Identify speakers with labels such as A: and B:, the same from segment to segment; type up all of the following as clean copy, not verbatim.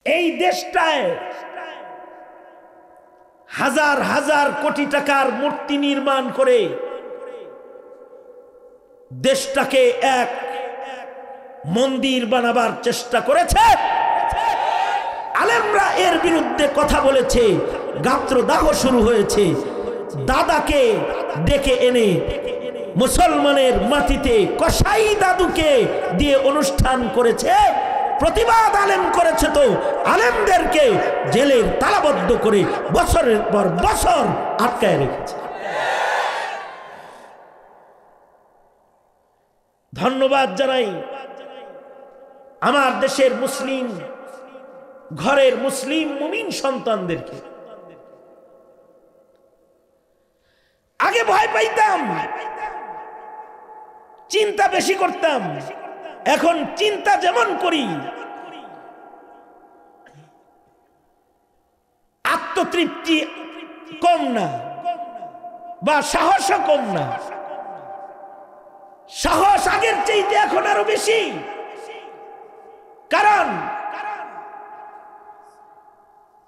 A: এই দেশটায় হাজার হাজার কোটি টাকার মূর্তি নির্মাণ করে দেশটাকে এক মন্দির বানাবার চেষ্টা করেছে। আলেমরা এর বিরুদ্ধে কথা বলেছে, গাত্রদাহ শুরু হয়েছে। দাদাকে ডেকে এনে মুসলমানের মাটিতে কসাই দাদুকে দিয়ে অনুষ্ঠান করেছে, প্রতিবাদ আলেম করেছে, তো আলেমদেরকে জেলের তালাবদ্ধ করে বছরের পর বছর আটকায় রেখেছে। ধন্যবাদ জানাই আমার দেশের মুসলিম ঘরের মুসলিম মুমিন সন্তানদেরকে। আগে ভয় পাইতাম, চিন্তা বেশি করতাম, এখন চিন্তা যেমন করি আত্মতৃপ্তি কম না, বা সাহসও কম না। সাহস আগের চাইতে এখন আরো বেশি, কারণ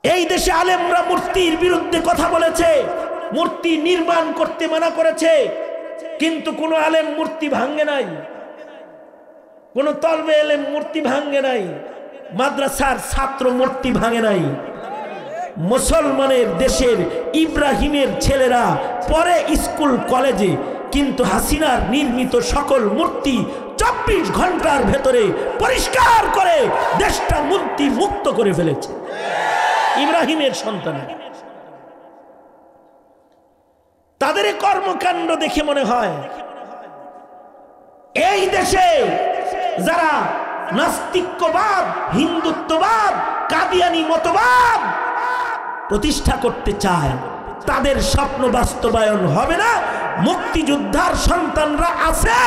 A: এই দেশে আলেমরা মূর্তির বিরুদ্ধে কথা বলেছে, মূর্তি নির্মাণ করতে মানা করেছে, কিন্তু কোন আলেম মূর্তি ভাঙ্গে নাই, কোন তলবে আলেম মূর্তি ভাঙ্গে নাই, মাদ্রাসার ছাত্র মূর্তি ভাঙে নাই। মুসলমানের দেশের ইব্রাহিমের ছেলেরা পরে স্কুল কলেজে, কিন্তু হাসিনার নির্মিত সকল মূর্তি 24 ঘন্টার ভেতরে পরিষ্কার করে দেশটা মূর্তি মুক্ত করে ফেলেছে। ইব্রাহিমের সন্তান, তাদের কর্মকাণ্ড দেখে মনে হয় এই দেশে যারা নাস্তিক্যবাদ, হিন্দুত্ববাদ, কাদিয়ানি মতবাদ প্রতিষ্ঠা করতে চায় তাদের স্বপ্ন বাস্তবায়ন হবে না। মুক্তিযোদ্ধার সন্তানরা আছে,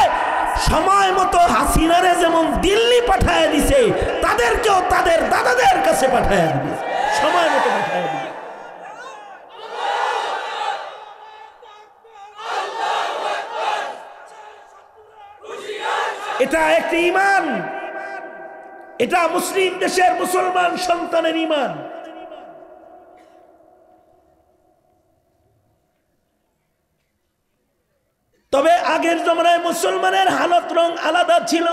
A: সময় মতো হাসিনারে যেমন দিল্লি পাঠায় দিছে, তাদেরকেও তাদের দাদাদের কাছে পাঠায় দিবে, সময় মতো পাঠায় দিবে। এটা একটি ঈমান, এটা মুসলিম দেশের মুসলমান সন্তানের ঈমান। তবে আগের জমানায় মুসলমানের হালত রং আলাদা ছিল।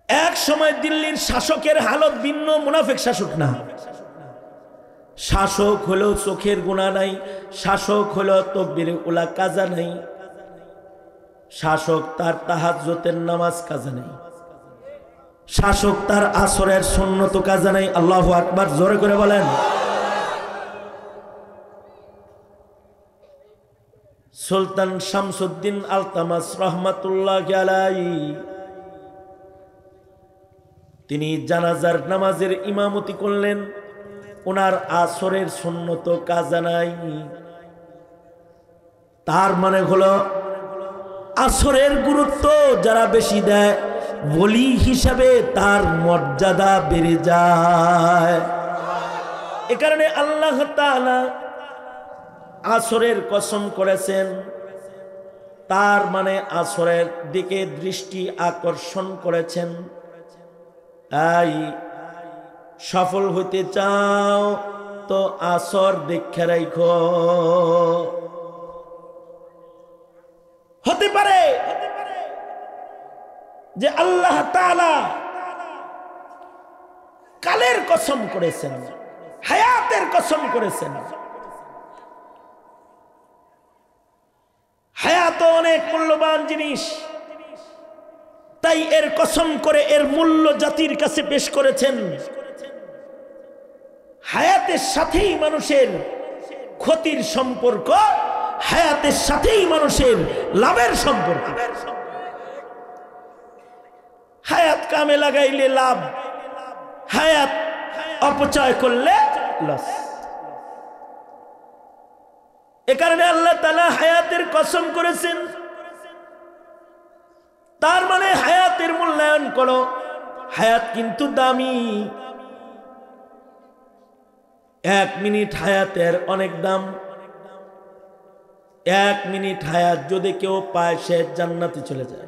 A: এক সময় দিল্লির শাসকের হালত ভিন্ন, মুনাফিক শাসক না। শাসক হলো চোখের গুনাহ নাই, শাসক হলো তাকবীরে উলা কাজা নাই, শাসক তার তাহাজ্জুদের নামাজ কাজা নাই, শাসক তার আসরের সুন্নত কাজা নাই। আল্লাহু আকবার, জোরে করে বলেন। সুলতান শামসুদ্দিন আলতামাস রহমাতুল্লাহি আলাইহি তিনি জানাজার নামাজের ইমামতি করলেন, ওনার আসরের সুন্নত কাজা নাই। তার মানে হলো আসরের গুরুত্ব যারা বেশি দেয়, ওলি হিসাবে তার মর্যাদা বেড়ে যায়। এ কারণে আল্লাহ তাআলা আসরের কসম করেছেন, তার মানে আসরের দিকে দৃষ্টি আকর্ষণ করেছেন। তাই সফল হইতে চাও তো আসর দেখে রাখো। হতে পারে যে আল্লাহ তাআলা কালের কসম করেছেন, হায়াতের কসম করেছেন। হায়াত অনেক মূল্যবান জিনিস, তাই এর কসম করে এর মূল্য জাতির কাছে পেশ করেছেন। হায়াতের সাথেই মানুষের ক্ষতির সম্পর্ক, হায়াতের সাথেই মানুষের লাভের সম্পর্ক। হায়াত কামে লাগাইলে লাভ, হায়াত অপচয় করলে লস। এ কারণে আল্লাহ তাআলা হায়াতের কসম করেছেন। তার মানে হায়াতের মূল্যায়ন করো, হায়াত কিন্তু দামি। 1 মিনিট হায়াতের অনেক দাম। 1 মিনিট হায়াত যদি কেউ পায় সে জান্নাতে চলে যায়।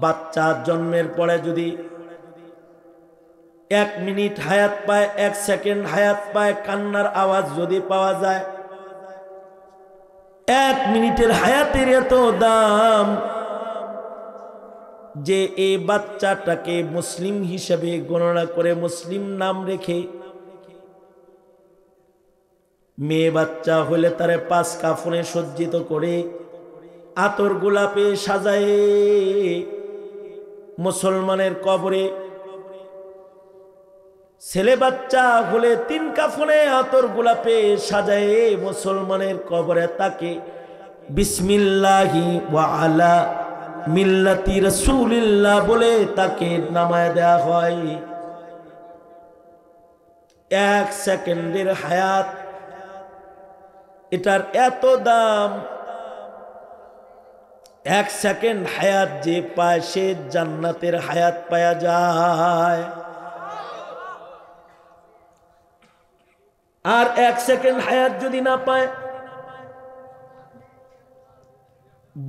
A: বাচ্চা জন্মের পরে যদি 1 মিনিট হায়াত পায়, 1 সেকেন্ড হায়াত পায়, কান্নার আওয়াজ যদি পাওয়া যায়, 1 মিনিটের হায়াতের এত দাম যে এই বাচ্চাটাকে মুসলিম হিসেবে গণনা করে মুসলিম নাম রেখে, মেয়ে বাচ্চা হলে তারে 5 কাফনে সজ্জিত করে আতর গোলাপে সাজায় মুসলমানের কবরে, ছেলে বাচ্চা হলে 3 কাফনে আতর গোলাপে সাজায় মুসলমানের কবরে তাকে বিসমিল্লাহি ওয়া আলা মিল্লাতি রাসূলিল্লাহ বলে তাকে নামায় দেয়া হয়। 1 সেকেন্ডের হায়াত, এটার এত দাম। 1 সেকেন্ড হায়াত যে পায় সে জান্নাতের হায়াত পায়া যায়। আর 1 সেকেন্ড হায়াত যদি না পায়,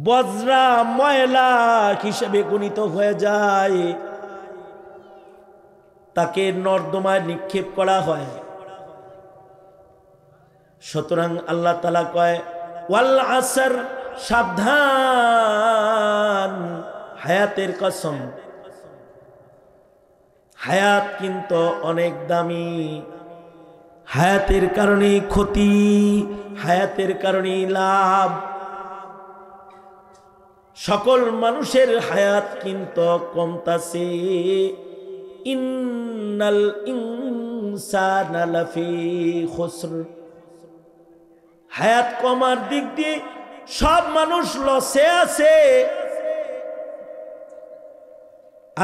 A: বজ্রা ময়লা হিসেবে গণিত হয়ে যায়, তাকে নর্দমায় নিক্ষেপ করা হয়। সুতরাং আল্লাহ তাআলা কয় ওয়াল আসর, সাবধান, হায়াতের কসম। হায়াত কিন্তু অনেক দামি, হায়াতের কারণে ক্ষতি, হায়াতের কারণে লাভ। সকল মানুষের হায়াত কিন্তু কমতাছে। ইন্নাল ইনসানা লাফি খুসর, হায়াত কমার দিক দিয়ে সব মানুষ লসে আছে।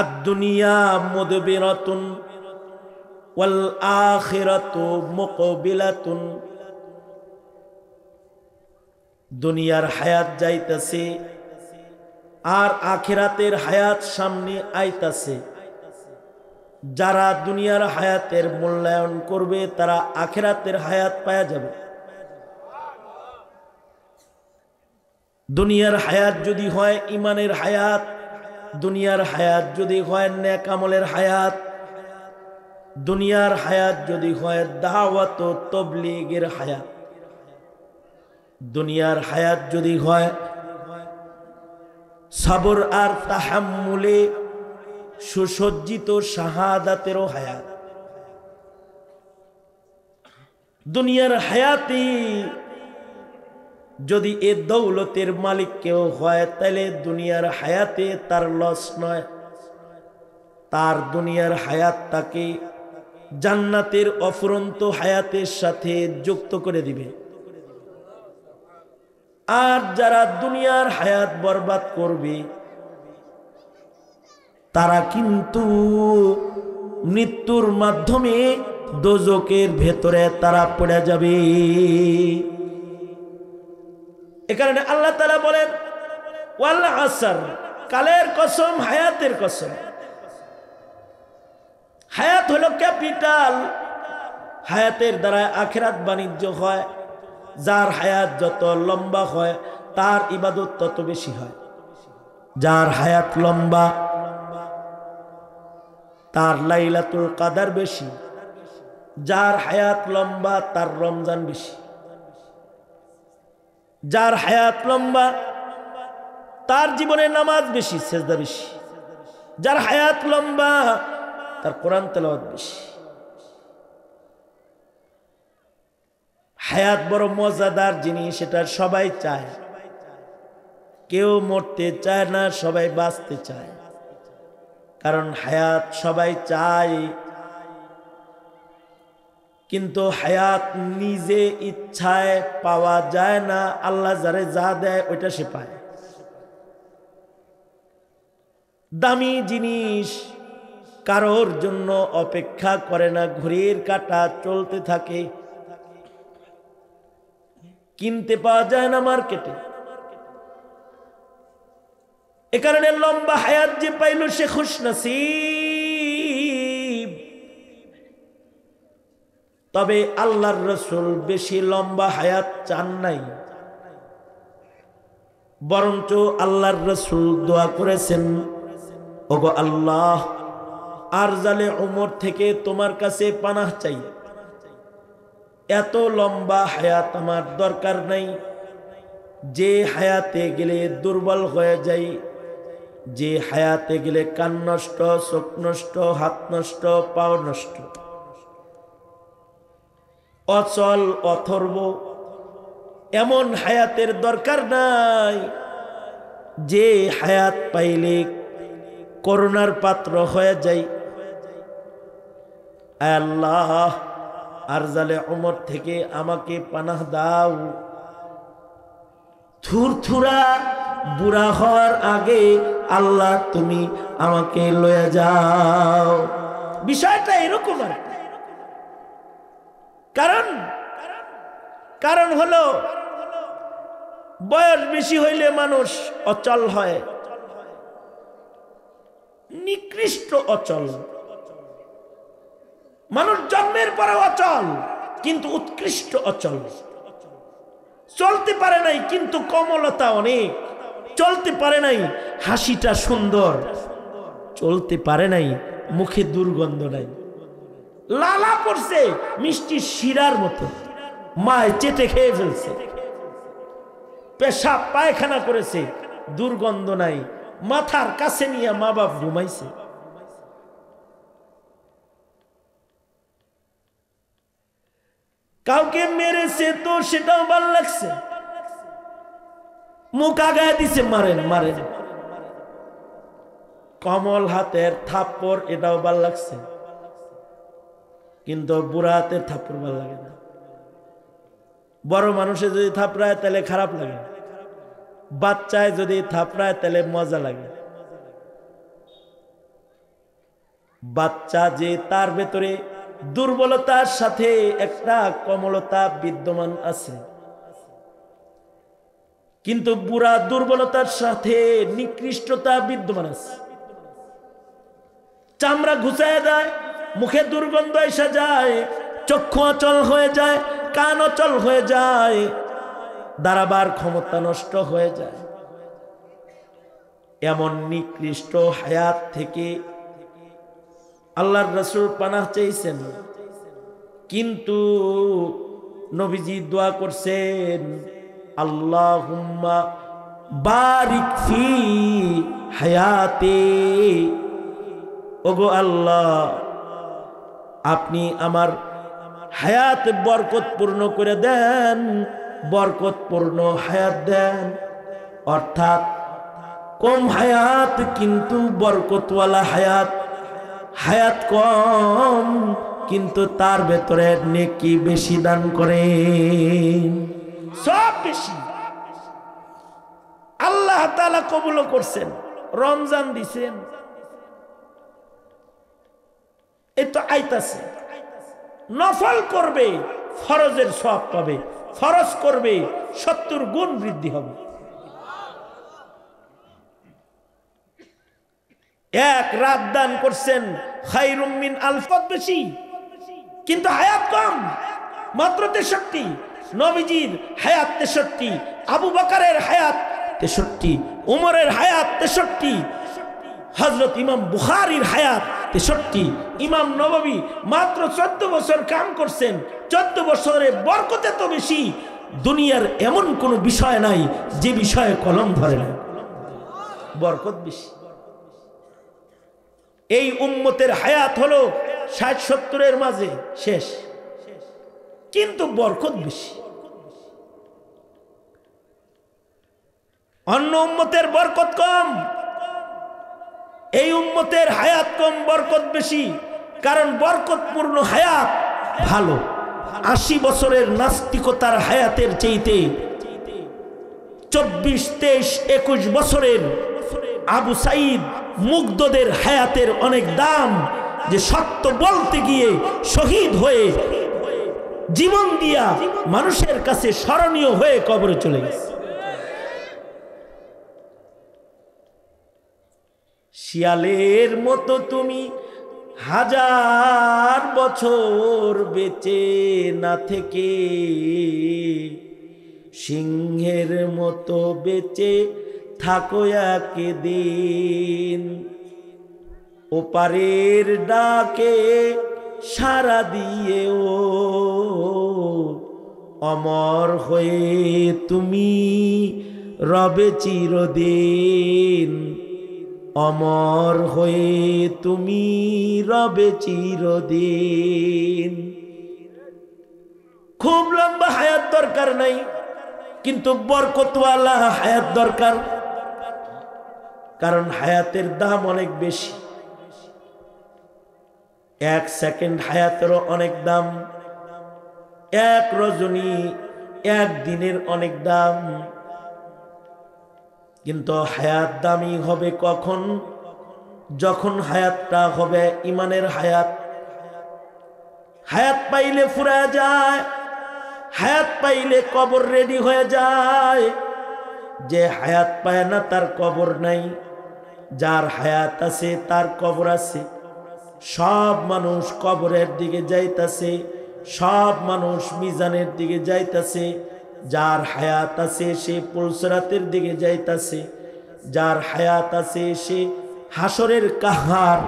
A: আদ-দুনিয়া মুদবিরাতুন ওয়াল আখিরাতু মুকবিলাতুন, দুনিয়ার হায়াত যাইতাছে আর আখিরাতের হায়াত সামনে আইতাছে। যারা দুনিয়ার হায়াতের মূল্যায়ন করবে তারা আখিরাতের হায়াত পাওয়া যাবে। দুনিয়ার হায়াত যদি হয় ইমানের হায়াত, দুনিয়ার হায়াত যদি হয় নেক আমলের হায়াত, দুনিয়ার হায়াত যদি হয় দাওয়াত ও তাবলীগের হায়াত, দুনিয়ার হায়াত যদি হয় সবর আর তাহাম্মুলে সুসজ্জিত শাহাদাতেরও হায়াত, দুনিয়ার হায়াতি যদি এ দৌলতের মালিক কেউ হয় তাহলে দুনিয়ার হায়াতে তার লস নয়, তার দুনিয়ার হায়াত তাকে জান্নাতের অফুরন্ত হায়াতের সাথে যুক্ত করে দিবে। আর যারা দুনিয়ার হায়াত বরবাদ করবে তারা কিন্তু মৃত্যুর মাধ্যমে দোজকের ভেতরে তারা পড়ে যাবে। এ কারণে আল্লাহ তাআলা বলেন ওয়াল আসর, কালের কসম, হায়াতের কসম। হায়াত হলো ক্যাপিটাল, হায়াতের দ্বারা আখিরাত বাণিজ্য হয়। যার হায়াত যত লম্বা হয় তার ইবাদত তত বেশি হয়। যার হায়াত লম্বা তার লাইলাতুল কাদার বেশি, যার হায়াত লম্বা তার রমজান বেশি, যার হায়াত লম্বা তার জীবনে নামাজ বেশি, সেজদা বেশি, যার হায়াত লম্বা তার কোরআন তেলাওয়াত বেশি। হায়াত বড় মজাদার জিনিস, এটা সবাই চায়। কেউ মরতে চায় না, সবাই বাঁচতে চায়। কারণ হায়াত সবাই চায়, কিন্তু হায়াত নিজে ইচ্ছায় পাওয়া যায় না। আল্লাহ যারে যা দেয় ওইটা সে পায়। দামি জিনিস কারোর জন্য অপেক্ষা করে না, ঘড়ির কাঁটা চলতে থাকে, কিনতে পাওয়া যায় না মার্কেটে। এ কারণে লম্বা হায়াত যে পাইল সে খুশনসিব। তবে আল্লাহর রাসূল বেশি লম্বা হায়াত চান নাই, বরঞ্চ আল্লাহর রাসূল দোয়া করেছেন, ওগো আল্লাহ আরজালে উমর থেকে তোমার কাছে পানাহ চাই। এত লম্বা হায়াত আমার দরকার নাই, যে হায়াতে গেলে দুর্বল হয়ে যাই, যে হায়াতে গেলে কান নষ্ট, চোখ নষ্ট, হাত নষ্ট, পাও নষ্ট, অচল অথর্ব, এমন হায়াতের দরকার নাই, যে হায়াত পাইলে করুণার পাত্র হয়ে যায়। আল্লাহ, আরজালে উমর থেকে আমাকে পানাহ দাও। থুরথুরা বুড়া হওয়ার আগে আল্লাহ তুমি আমাকে লয়ে যাও। বিষয়টা এরকম আর কি। কারণ হলো বয়স বেশি হইলে মানুষ অচল হয়, নিকৃষ্ট অচল। মানুষ জন্মের পরে অচল, কিন্তু উৎকৃষ্ট অচল। চলতে পারে নাই কিন্তু কোমলতা অনেক, চলতে পারে নাই হাসিটা সুন্দর, চলতে পারে নাই মুখে দুর্গন্ধ নাই, লালা পড়ছে মিষ্টি শিরার মতো, মায় চেটে খেয়ে ফেলছে, পেশাব পায়খানা করেছে, দুর্গন্ধ নাই, মাথার কাছে নিয়ে মা বাপ ঘুমাইছে। কাউকে মেরেছে তো সেটাও ভাল লাগছে, মুখ আগায় দিছে, মারেন মারেন, কমল হাতের থাপ্পড় এটাও ভাল লাগছে, কিন্তু বুড়া হাতের থাপ্পড় ভাল লাগে না। বড় মানুষে যদি থাপড়ায় তাহলে খারাপ লাগে, বাচ্চায় যদি থাপড়ায় তাহলে মজা লাগে। বাচ্চা যে তার ভেতরে দুর্বলতার সাথে একটা কোমলতা বিদ্যমান আছে, কিন্তু বুড়া দুর্বলতার সাথে নিকৃষ্টতা বিদ্যমান আছে। চামড়া ঘুষায় দেয়, মুখে দুর্গন্ধ এসে যায়, চক্ষু অচল হয়ে যায়, কান অচল হয়ে যায়, দাঁড়াবার ক্ষমতা নষ্ট হয়ে যায়। এমন নিকৃষ্ট হায়াত থেকে আল্লাহর রাসূল পানাহ চাইছেন, কিন্তু নবীজি দোয়া করছেন, আল্লাহুম্মা বারিক ফি হায়াতে, ওগো আল্লাহ আপনি আমার হায়াত বরকতপূর্ণ করে দেন, বরকতপূর্ণ হায়াত দেন। অর্থাৎ কম হায়াত কিন্তু বরকতওয়ালা হায়াত, হায়াত কম কিন্তু তার ভেতরে নেকি বেশি দান করেন, সব বেশি। আল্লাহ তাআলা কবুল করছেন, রমজান দিছেন, এই তো আইতাছে, নফল করবে ফরজের সওয়াব পাবে, ফরজ করবে 70 গুণ বৃদ্ধি হবে। এক রাত দান করছেন খায়রুম মিন আলফ, বেশি কিন্তু হায়াত কম, মাত্র 63। নবীজির হায়াত 63, আবু বকরের হায়াত 63, উমরের হায়াত 63, হযরত ইমাম বুখারীর হায়াত 63, ইমাম নববী মাত্র 14 বছর কাম করছেন, 14 বছরে বরকত এত বেশি, দুনিয়ার এমন কোন বিষয় নাই যে বিষয়ে কলম ধরে না, বরকত বেশি। এই উম্মতের হায়াত হলো 60-70-এর মাঝে শেষ, কিন্তু বরকত বেশি। অন্য উম্মতের বরকত কম, এই উম্মতের হায়াত কম, বরকত বেশি। কারণ বরকতপূর্ণ হায়াত ভালো। 80 বছরের নাস্তিকতার হায়াতের চাইতে 24, 23, 21 বছরের আবু সাঈদ মুগ্ধদের হায়াতের অনেক দাম, যে সত্য বলতে গিয়ে শহীদ হয়ে জীবন দিয়া মানুষের কাছে স্মরণীয় হয়ে কবরে চলে গেছে। শিয়ালের মতো তুমি 1000 বছর বেঁচে না থেকে সিংহের মতো বেঁচে থাকো একদিন। ওপারের ডাকে সাড়া দিয়ে ও অমর হয়ে তুমি রবে চিরদিন, অমর হয়ে তুমি রবে চিরদিন। খুব লম্বা হায়াত দরকার নাই, কিন্তু বরকতওয়ালা হায়াত দরকার, কারণ হায়াতের দাম অনেক বেশি। 1 সেকেন্ড হায়াতেরও অনেক দাম, 1 রজনী 1 দিনের অনেক দাম। কিন্তু হায়াত দামি হবে কখন? যখন হায়াতটা হবে ইমানের হায়াত। হায়াত পাইলে ফুরা যায়, হায়াত পাইলে কবর রেডি হয়ে যায়। যে হায়াত পায় না তার কবর নাই, যার হায়াত আছে তার কবর আছে। সব মানুষ কবরের দিকে যাইতাছে, সব মানুষ মিজানের দিকে যাইতাছে। যার হায়াত আছে সে পুলসরাতের দিকে যাইতাছে, যার হায়াত আছে সে হাসরের কাহার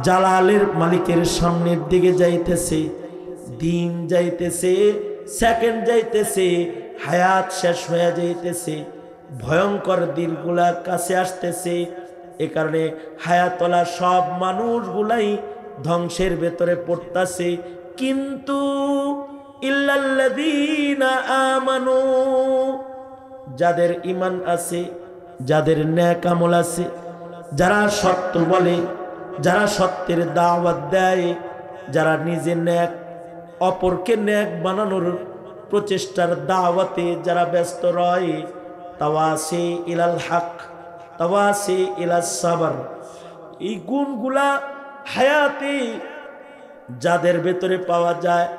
A: জালালের মালিকের সামনের দিকে যাইতেছে। দিন যাইতেছে, সেকেন্ড যাইতেছে, হায়াত শেষ হয়ে যাইতেছে, ভয়ঙ্কর দিনগুলা কাছে আসতেছে। এ কারণে হায়াতওয়ালা সব মানুষগুলাই ধ্বংসের ভেতরে পড়তাছে। কিন্তু ইল্লাল্লাযীনা আমানু, যাদের ঈমান আছে, যাদের নেক আমল আছে, যারা সত্য বলে, যারা সত্যের দাওয়াত দেয়, যারা নিজে নেক, অপরকে নেক বানানোর প্রচেষ্টার দাওয়াতে যারা ব্যস্ত রয়, তাওয়াসি ইলাল হক, তাওয়াসি ইলাস সাবর, এই গুণগুলা হায়াতে যাদের ভেতরে পাওয়া যায়,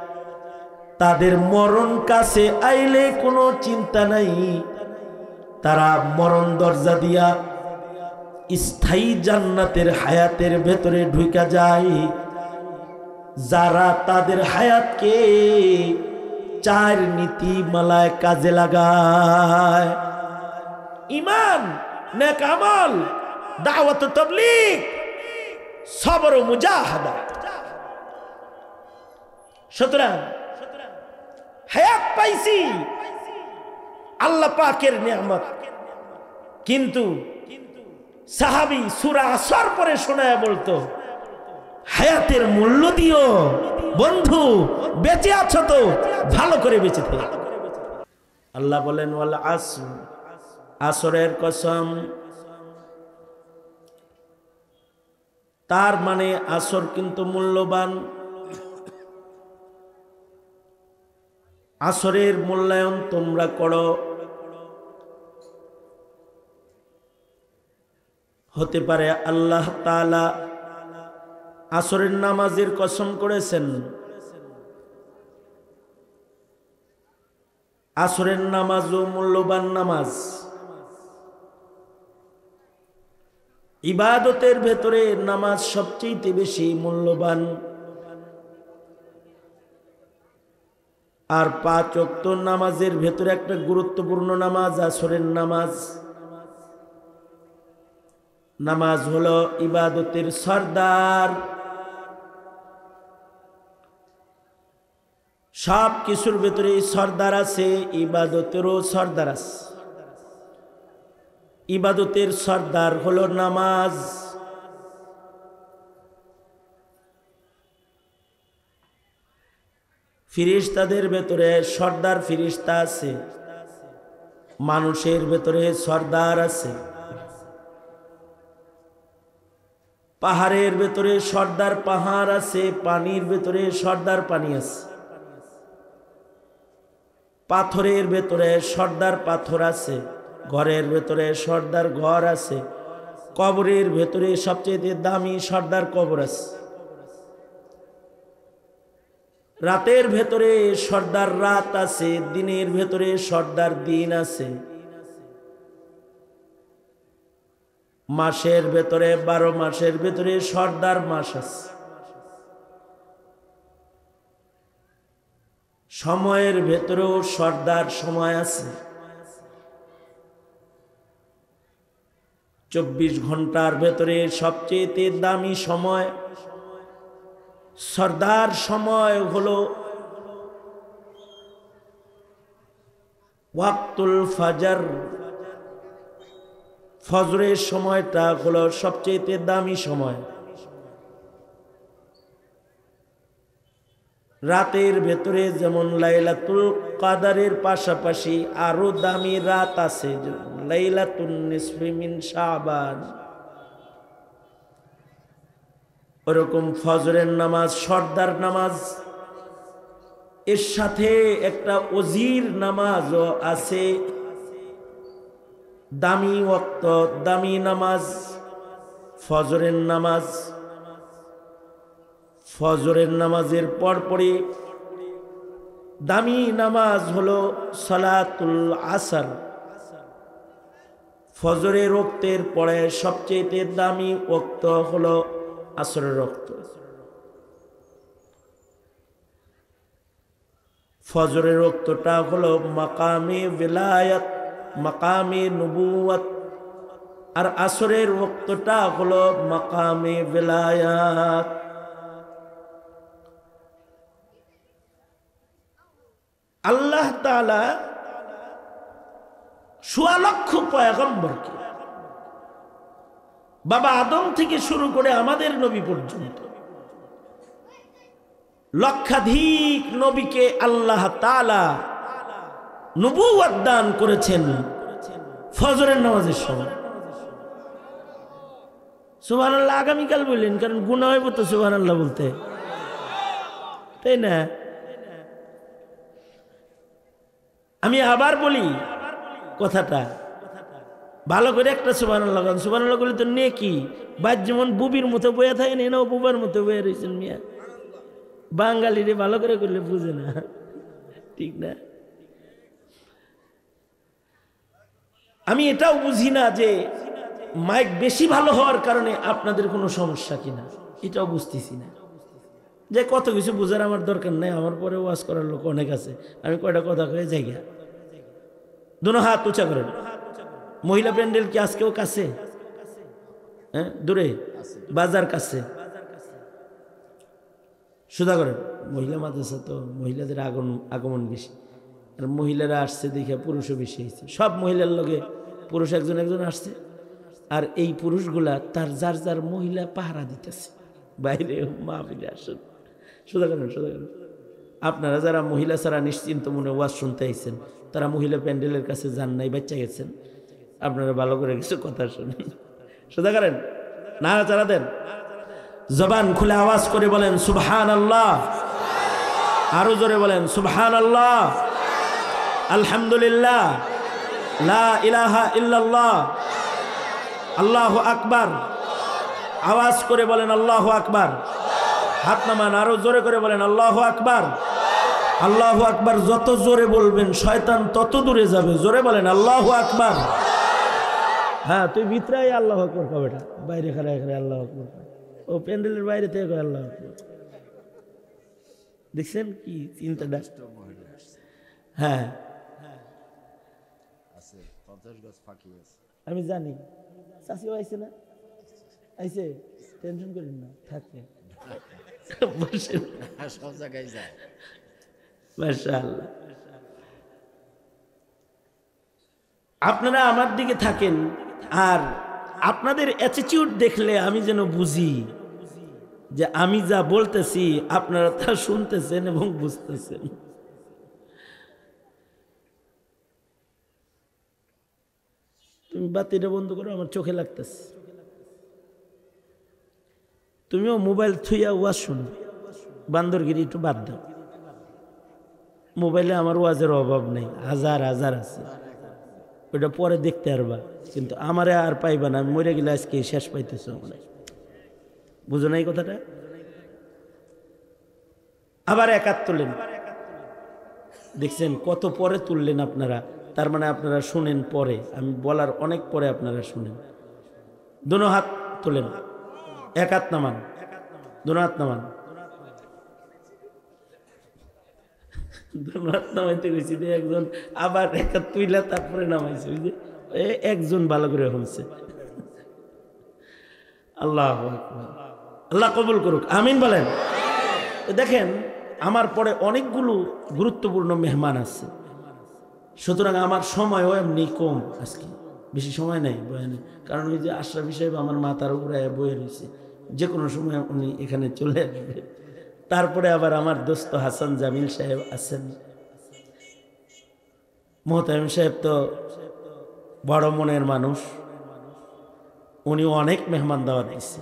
A: তাদের মরণ কাছে আইলে কোনো চিন্তা নাই। তারা মরণ দরজা দিয়া স্থায়ী জান্নাতের হায়াতের ভেতরে ঢুকা যায়। যারা তাদের হায়াতকে 4 নীতিমালায় কাজে লাগায়, ঈমান, নেক আমল, দাওয়াত ও তাবলীগ, সবর ও মুজাহাদা। সুতরাং হায়াত পাইছি আল্লাহ পাকের নিয়ামত। কিন্তু সাহাবী সূরা আসর পরে শোনায় বলতো, হায়াতের মূল্য দিও বন্ধু, বেঁচে আছো তো ভালো করে বেঁচে থাকো। আল্লাহ বলেন ওয়াল আসর, আসরের কসম। তার মানে আসর কিন্তু মূল্যবান। আসরের মূল্যায়ন তোমরা করো। হতে পারে আল্লাহ তাআলা আসরের নামাজের কসম করেছেন। আসরের নামাজও মূল্যবান নামাজ। ইবাদতের ভেতরে নামাজ সবচেয়ে বেশি মূল্যবান। আর 5 ওয়াক্ত নামাজের ভেতরে একটা গুরুত্বপূর্ণ নামাজ আসরের নামাজ। নামাজ হলো ইবাদতের সরদার। সব কিছুর ভেতরে সরদার আছে, ইবাদতেরও সরদার আছে। ইবাদতের সরদার হলো নামাজ। ফিরিস্তাদের ভেতরে সর্দার ফিরিস্তা আছে, মানুষের ভেতরে সর্দার আছে। পাহাড়ের ভেতরে সর্দার পাহাড় আছে, পানির ভেতরে সর্দার পানি আছে। পাথরের ভেতরে সর্দার পাথর আছে, ঘরের ভেতরে সর্দার ঘর আছে। কবরের ভেতরে সবচেয়ে দামি সর্দার কবর আছে। রাতের ভেতরে সর্দার রাত আছে, দিনের ভেতরে সর্দার দিন আছে। মাসের ভেতরে 12 মাসের ভেতরে সর্দার মাস আছে। সময়ের ভেতরেও সর্দার সময় আছে। 24 ঘন্টার ভেতরে সবচেয়ে দামি সময়, সরদার সময় হলো ওয়াক্তুল ফজর। ফজরের সময়টা হলো সবচেয়ে দামি সময়। রাতের ভেতরে যেমন লাইলাতুল কদরের পাশাপাশি আরো দামি রাত আছে, লাইলাতুন নিসফি মিন শাবান। ওরকম ফজরের নামাজ সর্দার নামাজ, এর সাথে একটা ওজির নামাজও আছে, দামি ওয়াক্ত, দামি নামাজ ফজরের নামাজ। ফজরের নামাজের পরপরই দামি নামাজ হলো সালাতুল আসর। ফজরের ওয়াক্তের পরে সবচেয়ে দামি ওয়াক্ত হলো আসরের ওয়াক্ত। ফজরের ওয়াক্তটা হলো মাকামে বিলায়াত, মাকামে নবুয়ত, আর আসরের ওয়াক্তটা হলো মাকামে বিলায়াত। আল্লাহ তাআলা ১৬ লক্ষ পয়গম্বরকে, বাবা আদম থেকে শুরু করে আমাদের নবী পর্যন্ত লক্ষাধিক নবীকে আল্লাহ তাআলা নবুয়ত দান করেছেন ফজরের নামাজের সময়। সুবহানাল্লাহ আগামীকাল বললেন, কারণ গুনাহ হইব তো সুবহানাল্লাহ বলতে, তাই না? আমি আবার বলি কথাটা ভালো করে, একটা সুবহানাল্লাহ গান। সুবহানাল্লাহ বলে তো নেকি, বাদ যেমন বুবির মতো বয়ে থাকে না, বুবার মতো বয়ে রয়েছেন মিয়া। বাঙালিরে ভালো করে করলে বুঝে না, ঠিক না? আমি এটাও বুঝি না যে মাইক বেশি ভালো হওয়ার কারণে আপনাদের কোনো সমস্যা কিনা, এটাও বুঝতেছি না। যে কত কিছু বুঝার আমার দরকার নেই, আমার পরে ওয়াজ করার লোক অনেক আছে। আমি কয়টা কথা কয়ে জায়গা দুনো হাত উঁচা করেন। মহিলা প্যান্ডেল কি আজকেও কাছে? হ্যাঁ, দূরে বাজার কাছে সুদা করেন। মহিলা মাদ্রাসা তো মহিলাদের আগমন বেশি, আর মহিলারা আসছে দেখে পুরুষও বেশি হয়েছে। সব মহিলার লগে পুরুষ একজন একজন আসছে, আর এই পুরুষগুলা তার যার যার মহিলা পাহারা দিতেছে বাইরে মাহফিলে আসেন। সুদা করেন, সুদা করেন। আপনারা যারা মহিলা ছাড়া নিশ্চিন্ত মনে ওয়াজ শুনতে আইছেন, তারা মহিলা প্যান্ডেলের কাছে যান নাই, বাচ্চা গেছেন। আপনারা ভালো করে কিছু কথা শুনেন, সুদা করেন, নাড়াচাড়া দেন, জবান খুলে আওয়াজ করে বলেন সুবহানাল্লাহ। আরো জোরে বলেন সুবহানাল্লাহ, আলহামদুলিল্লাহ, লা ইলাহা ইল্লাল্লাহ, আল্লাহু আকবার। আওয়াজ করে বলেন আল্লাহু আকবার। হাত নামান, আরো জোরে করে বলেন আল্লাহু আকবার। আল্লাহু আকবার যত জোরে বলবেন শয়তান তত দূরে যাবে। জোরে বলেন আল্লাহু আকবার। হ্যাঁ, তুই ভিতরে আল্লাহু আকবার কও, বেটা বাইরে খারাপ এখানে আল্লাহু আকবার। ও প্যান্ডেলের বাইরে থেকে আল্লাহু আকবার। দেখছেন কি চিন্তাটা? হ্যাঁ, আমি জানি। চাষিও আইছে না? আইছে, টেনশন করেন না, থাকবে সব জায়গায় যায়। মাশাআল্লাহ। আপনারা আমার দিকে থাকেন, আর আপনাদের অ্যাটিটিউড দেখলে আমি যেন বুঝি যে আমি যা বলতেছি আপনারা তা শুনতেছেন এবং বুঝতেছেন। তুমি বাতিটা বন্ধ করো, আমার চোখে লাগতেছে। তুমিও মোবাইল থুইয়া ওয়াজ শুনো, বান্দরগিরি একটু বাদ দাও। মোবাইলে আমার ওয়াজের অভাব নেই, হাজার হাজার আছে, ওইটা পরে দেখতে পারবা, কিন্তু আমারে আর পাইবা না। আমি মরে গেলে আজকে শেষ পাইতেছ, বুঝো না এই কথাটা? আবার একাত তুললেন, দেখছেন কত পরে তুললেন আপনারা। তার মানে আপনারা শুনেন পরে, আমি বলার অনেক পরে আপনারা শুনেন। দোনো হাত তোলেন, এক হাত নামান, দোনো হাত নামান। দোনো হাত নামাইতে গেছি, একজন আবার এক হাত তুইলা তারপরে নামাইছে। ওই যে একজন ভালো করে হচ্ছে, আল্লাহু আকবার। আল্লাহ কবুল করুক, আমিন বলেন। দেখেন আমার পরে অনেকগুলো গুরুত্বপূর্ণ মেহমান আছে, সুতরাং আমার সময়ও এমনি কম, আজকে বেশি সময় নেই বয়ানে। কারণ ওই যে আশরাফি সাহেব আমার মাথার উপরে বয়ে রয়েছে, যে কোনো সময় উনি এখানে চলে আসবে। তারপরে আবার আমার দোস্ত হাসান জামিল সাহেব আছেন, মোহতামিম সাহেব তো বড় মনের মানুষ, উনি অনেক মেহমান দাওয়াত দিচ্ছে।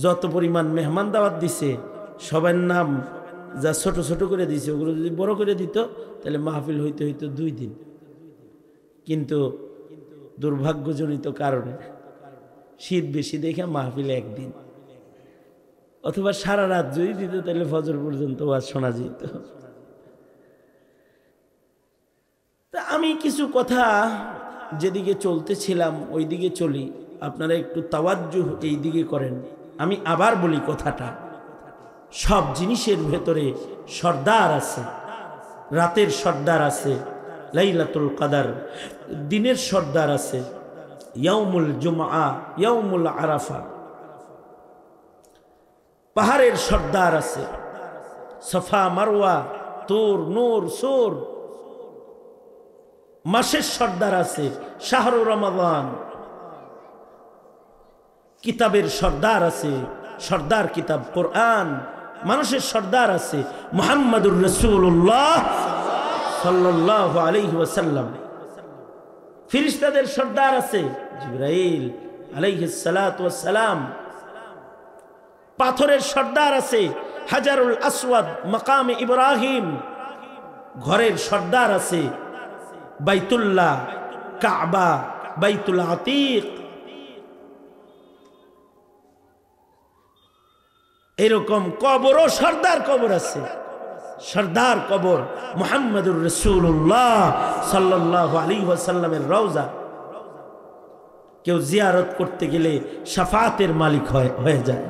A: যত পরিমাণ মেহমান দাওয়াত দিছে সবার নাম যা ছোট ছোট করে দিছে, ওগুলো যদি বড় করে দিত তাহলে মাহফিল হইতে হইতো 2 দিন। কিন্তু দুর্ভাগ্যজনিত কারণে শীত বেশি দেখে মাহফিল 1 দিন, অথবা সারা রাত যদি দিত তাহলে ফজর পর্যন্ত ওয়াজ শোনা যেত। তা আমি কিছু কথা যেদিকে চলতেছিলাম ওই দিকে চলি, আপনারা একটু তাওয়াজ্জুহ এই দিকে করেন। আমি আবার বলি কথাটা, সব জিনিসের ভেতরে সর্দার আছে, রাতের সর্দার আছে লাইলাতুল কদর, দিনের সর্দার আছে ইয়াউমুল জুমআ, ইয়াউমুল আরাফা, পাহাড়ের সর্দার আছে সফা মারওয়া, তুর নূর সুর, মাসের সর্দার আছে শাহরু রমাদান, কিতাবের সর্দার আছে সর্দার কিতাব কোরআন, মানুষের সর্দার আছে মুহাম্মাদুর রাসূলুল্লাহ সাল্লাল্লাহু আলাইহি ওয়াসাল্লাম, ফেরেশতাদের সর্দার আছে জিবরাইল আলাইহিস সালাতু ওয়াস সালাম, পাথরের সর্দার আছে হাজারুল আসওয়াদ মাকামে ইব্রাহিম, ঘরের সর্দার আছে বাইতুল্লাহ, কাবা, বাইতুল আতিক। এরকম কবরও সর্দার কবর আছে, সর্দার কবর মুহাম্মাদুর রাসূলুল্লাহ সাল্লাল্লাহু আলাইহি ওয়াসাল্লামের রওজা। কেউ জিয়ারত করতে গেলে শাফাতের মালিক হয়ে যায়।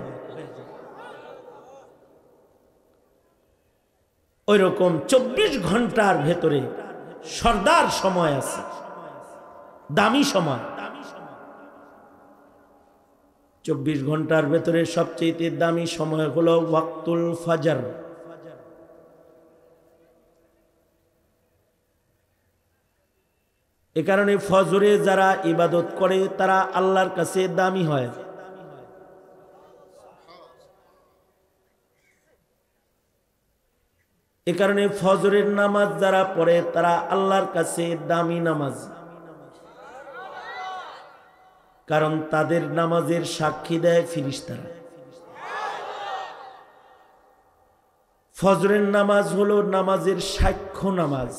A: ওই রকম 24 ঘন্টার ভেতরে সর্দার সময় আছে, দামি সময়। 24 ঘন্টার ভেতরে সবচেয়ে দামি সময় হলো ওয়াক্তুল ফজর। এ কারণে ফজরে যারা ইবাদত করে তারা আল্লাহর কাছে দামি হয়। এ কারণে ফজরের নামাজ যারা পড়ে তারা আল্লাহর কাছে দামি নামাজ, কারণ তাদের নামাজের সাক্ষী দেয় ফেরেশতারা। ফজরের নামাজ হলো নামাজের সাক্ষ্য নামাজ।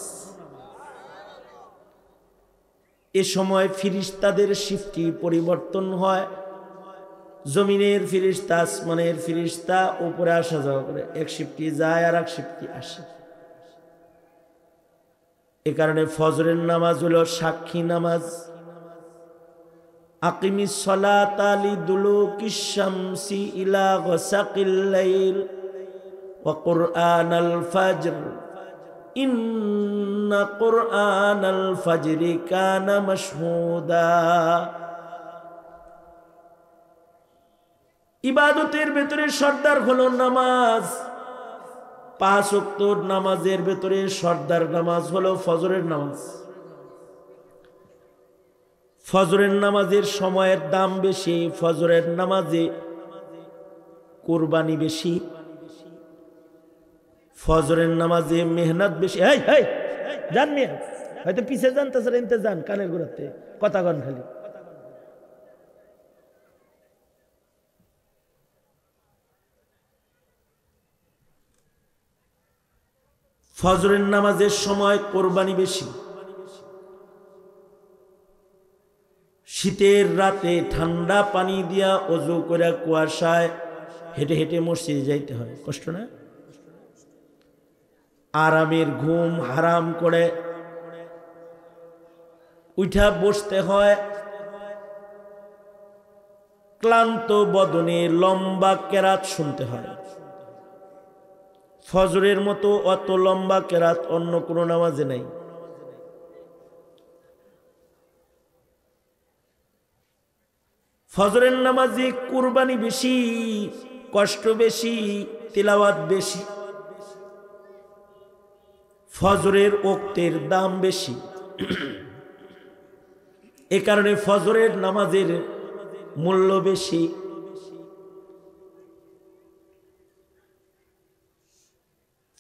A: এ সময় ফেরেশতাদের শিফটি পরিবর্তন হয়, জমিনের ফেরেশতা আসমানের ফেরেশতা উপরে আসা যাওয়া করে, এক শিফটি যায় আর এক শিফটি আসে। এ কারণে ফজরের নামাজ হলো সাক্ষী নামাজ। আকিমিস সালাতা লিদুলুকিশ শামসি ইলা গাসাকিল লাইল ওয়া কুরআনাল ফাজর ইন্না কুরআনাল ফাজরি কানা মাশহুদা। ইবাদতের ভেতরে সর্দার হলো নামাজ। 5 ওয়াক্ত নামাজের ভেতরে সর্দার নামাজ হলো ফজরের নামাজ। ফজরের নামাজের সময়ের দাম বেশি, ফজরের নামাজে কুরবানি বেশি, ফজরের নামাজে মেহনত বেশি। জান মিয়া, হয়তো পিছে যান, তাছাড়া এনতে যান, কানের গোড়াতে কথা কন খালি। ফজরের নামাজের সময় কোরবানি বেশি। শীতের রাতে ঠান্ডা পানি দিয়া ওযু করে কুয়াশায় হেঁটে হেঁটে মসজিদে যাইতে হয়, কষ্ট না? আরামের ঘুম হারাম করে উঠা বসতে হয়, ক্লান্ত বদনে লম্বা কেরাত শুনতে হয়। ফজরের মতো অত লম্বা কেরাত অন্য কোনো নামাজে নাই। ফজরের নামাজে কুরবানি বেশি, কষ্ট বেশি, তিলাওয়াত বেশি। ফজরের ওক্তের দাম বেশি। এ কারণে ফজরের নামাজের মূল্য বেশি।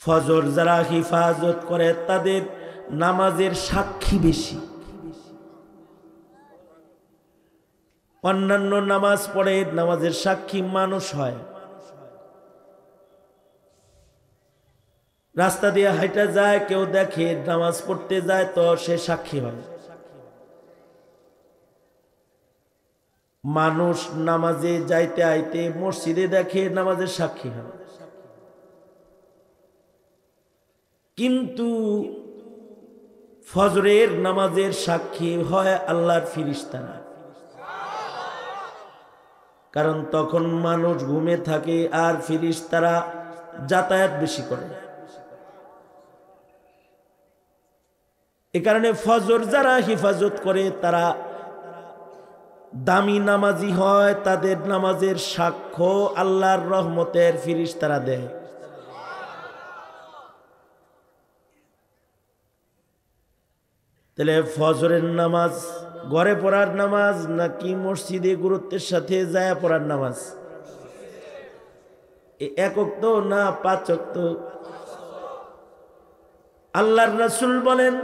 A: ফজর যারা হিফাজত করে তাদের নামাজের সাক্ষী বেশি। অন্যান্য নামাজ পড়ে নামাজের সাক্ষী মানুষ হয়। রাস্তা দিয়ে হাইটা যায়, কেউ দেখে নামাজ পড়তে যায়, তো সে সাক্ষী হয়। মানুষ নামাজে যাইতে আইতে মসজিদে দেখে নামাজের সাক্ষী হয়। কিন্তু ফজরের নামাজের সাক্ষী হয় আল্লাহর ফেরেশতারা। কারণ তখন মানুষ ঘুমে থাকে আর ফেরেশতারা যাতায়াত বেশি করে। এ কারণে ফজর যারা হেফাজত করে তারা দামি নামাজি হয়, তাদের নামাজের সাক্ষ্য আল্লাহর রহমতের ফেরেশতারা দেয়। তাহলে ফজরের নামাজ ঘরে পড়ার নামাজ নাকি মসজিদে গুরুত্বের সাথে যায় পড়ার নামাজ? এক ওয়াক্ত না 5 ওয়াক্ত? আল্লাহর রাসূল বলেন,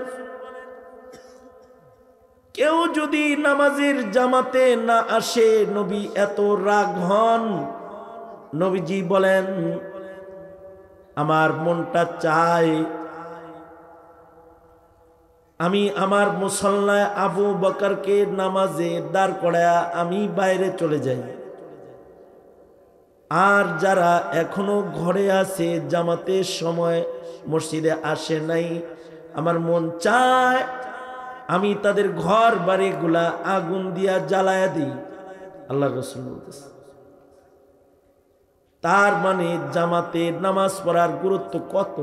A: কেউ যদি নামাজের জামাতে না আসে নবী এত রাগ হন। নবীজি বলেন, আমার মনটা চায় আমি আমার মুসল্লায় আবু বকরকে নামাজে দাঁড় করায়া আমি বাইরে চলে যাই। আর যারা এখনো ঘরে আছে জামাতের সময় মসজিদে আসে নাই, আমার মন চায় আমি তাদের ঘর বাড়িগুলা আগুন দিয়া জ্বালায়া দিই। আল্লাহর রাসূল বলতেছে। তার মানে জামাতে নামাজ পড়ার গুরুত্ব কত।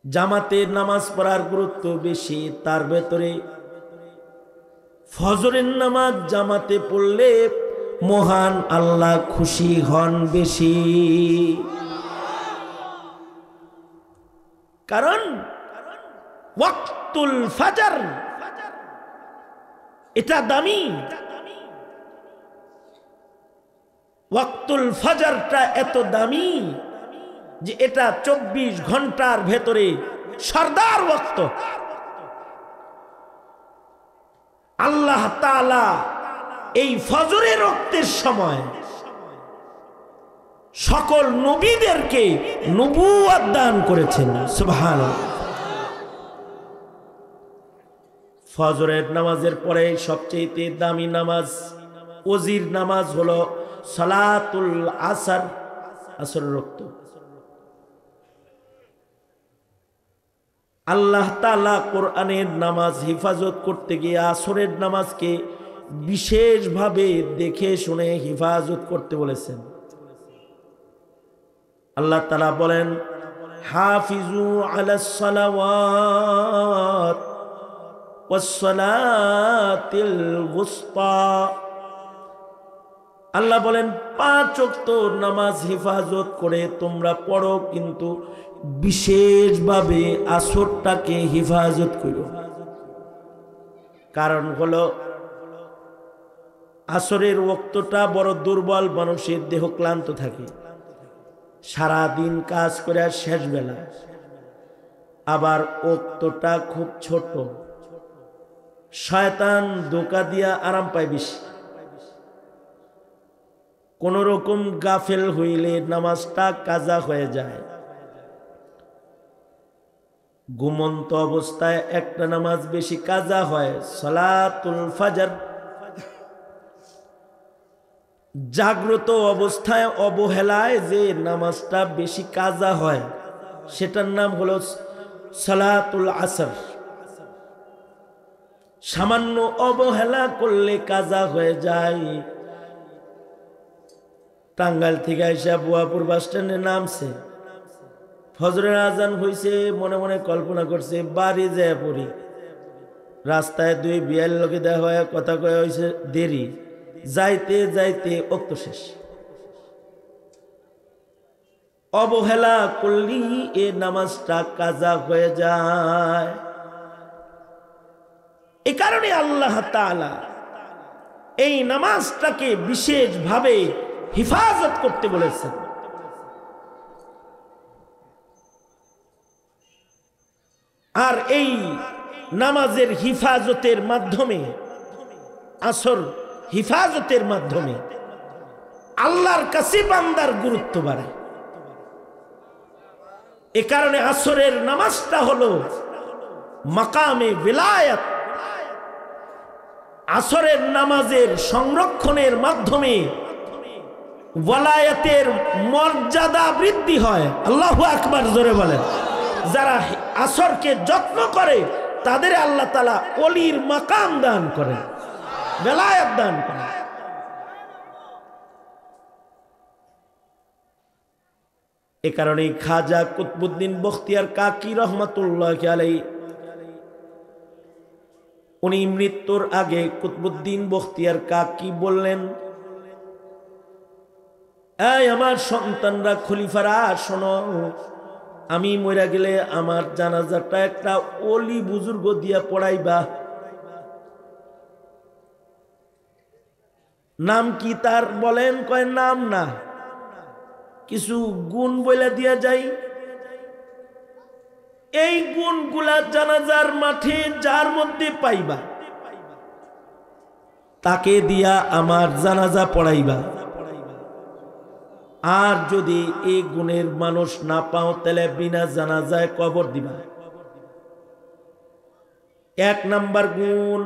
A: জামাতে নামাজ পড়ার গুরুত্ব বেশি। তার ভেতরে ফজরের নামাজ জামাতে পড়লে মহান আল্লাহ খুশি হন বেশি। কারণ ওয়াক্তুল ফাজর এটা দামি। ওয়াক্তুল ফাজরটা এত দামি যে এটা 24 ঘন্টার ভেতরে সরদার ওয়াক্ত। আল্লাহ তাআলা এই ফজরের ওয়াক্তের সময় সকল নবীদেরকে নবুয়ত দান করেছেন। সুবহানাল্লাহ। ফজরের নামাজের পরে সবচেয়ে দামি নামাজ ওজির নামাজ হলো সালাতুল আসর, আসরের ওয়াক্ত। আল্লাহ তাআলা কোরআনের নামাজ হেফাজত করতে গিয়ে আসরের নামাজকে বিশেষভাবে দেখে শুনে হেফাজত করতে বলেছেন। আল্লাহ তাআলা বলেন, হাফিজু আলাস সালাওয়াত ওয়াস সালাতিল ওয়াসতা। আল্লাহ বলেন 5 ওয়াক্ত নামাজ হেফাজত করে তোমরা পড়ো, কিন্তু বিশেষভাবে আসরটাকে হেফাজত করো। কারণ হলো আসরের ওয়াক্তটা বড় দুর্বল, মানুষের দেহ ক্লান্ত থাকে, সারা দিন কাজ করে আর শেষ বেলা। আবার ওয়াক্তটা খুব ছোট, শয়তান ধোঁকা দিয়া আরাম পায় বেশি। কোন রকম গাফেল হইলে নামাজটা কাজা হয়ে যায়। ঘুমন্ত অবস্থায় একটা নামাজ বেশি কাজা হয়, সালাতুল ফজর। জাগ্রত অবস্থায় অবহেলায় যে নামাজটা বেশি কাজা হয় সেটার নাম হলো সালাতুল আসর। সামান্য অবহেলা করলে কাজা হয়ে যায়। টাঙ্গাইল থেকে আইসা বুয়াপুর বাস স্ট্যান্ডে নামছে, ফজরের আজান হইছে, মনে মনে কল্পনা করছে বাড়ি যায় পড়ি, রাস্তায় দুই বিয়ের লোকে দেখা হয়, কথা কয়ে হয়েছে দেরি, যাইতে যাইতে অক্ত শেষ। অবহেলা করলি এ নামাজটা কাজা হয়ে যায়। এ কারণে আল্লাহ তাআলা এই নামাজটাকে বিশেষভাবে হিফাজত করতে বলেছেন। আর এই নামাজের হিফাজতের মাধ্যমে, আসর হিফাজতের মাধ্যমে আল্লাহর কাছে বান্দার গুরুত্ব বাড়ে। এ কারণে আসরের নামাজটা হলো মাকামে বিলায়াত। আসরের নামাজের সংরক্ষণের মাধ্যমে ওয়ালায়াতের মর্যাদা বৃদ্ধি হয়। আল্লাহু আকবার, জোরে বলেন। যারা আসরকে যত্ন করে তাদের আল্লাহ তাআলা ওলির মাকাম দান করেন, বেলায়াত দান করেন। এ কারণে খাজা কুতবুদ্দিন বখতিয়ার কাকি রহমাতুল্লাহ আলাইহি উনি মৃত্যুর আগে কুতবুদ্দিন বখতিয়ার কাকি বললেন, এই আমার সন্তানরা, খলিফারা, শোনো, আমি মরে গেলে আমার জানাজাটা একটা ওলি বুজুর্গ দিয়া পড়াইবা। নাম কি তার বলেন? কয় নাম না, কিছু গুণ বলে দিয়া যাই। এই গুণগুলা জানাজার মাঠে যার মধ্যে পাইবা তাকে দিয়া আমার জানাজা পড়াইবা। আর যদি এই গুণের মানুষ না পাও তাহলে বিনা জানাজায় কবর দিবা। এক নাম্বার গুণ,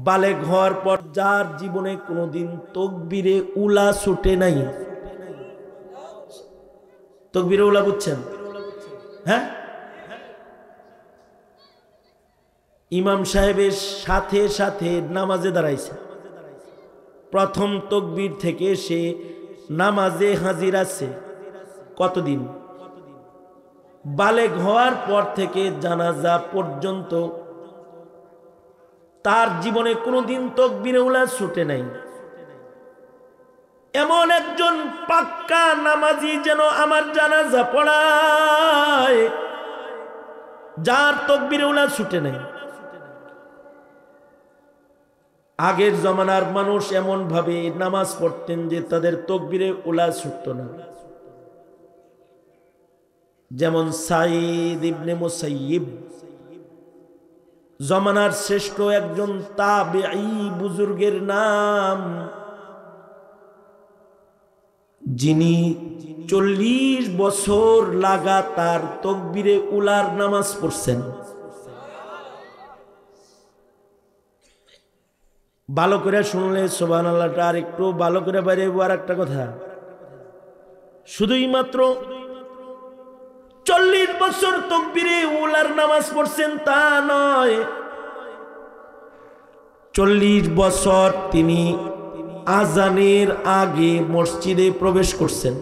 A: বালেগ হওয়ার পর যার জীবনে কোনোদিন তাকবীরে উলা ছুটে নাই। তাকবীরে উলা বুঝছেন? হ্যাঁ, ইমাম সাহেবের সাথে সাথে নামাজে দাঁড়াইছে, প্রথম তাকবীর থেকে সে নামাজে হাজির আছে কতদিন? বালেগ হওয়ার পর থেকে জানাজা পর্যন্ত তার জীবনে কোনোদিন তাকবীরে উলা ছুটে নাই। এমন একজন পাক্কা নামাজি যেন আমার জানাজা পড়ায়, যার তাকবীরে উলা ছুটে নাই। আগের জমানার মানুষ এমন ভাবে নামাজ পড়তেন যে তাদের তাকবীরে উলা ছুটতো না। যেমন সাঈদ ইবনে মুসাইয়িব, জমানার শ্রেষ্ঠ একজন তাবেঈ বুজুর্গের নাম, যিনি 40 বছর লাগাতার তাকবীরে উলার নামাজ পড়ছেন। ভালো করে শুনলে সুবহানাল্লাহটা আর একটু ভালো করে বাইরে আর একটা কথা, শুধুই মাত্র 40 বছর তাকবীরে উলার নামাজ পড়ছেন তা নয়, 40 বছর তিনি আজানের আগে মসজিদে প্রবেশ করছেন।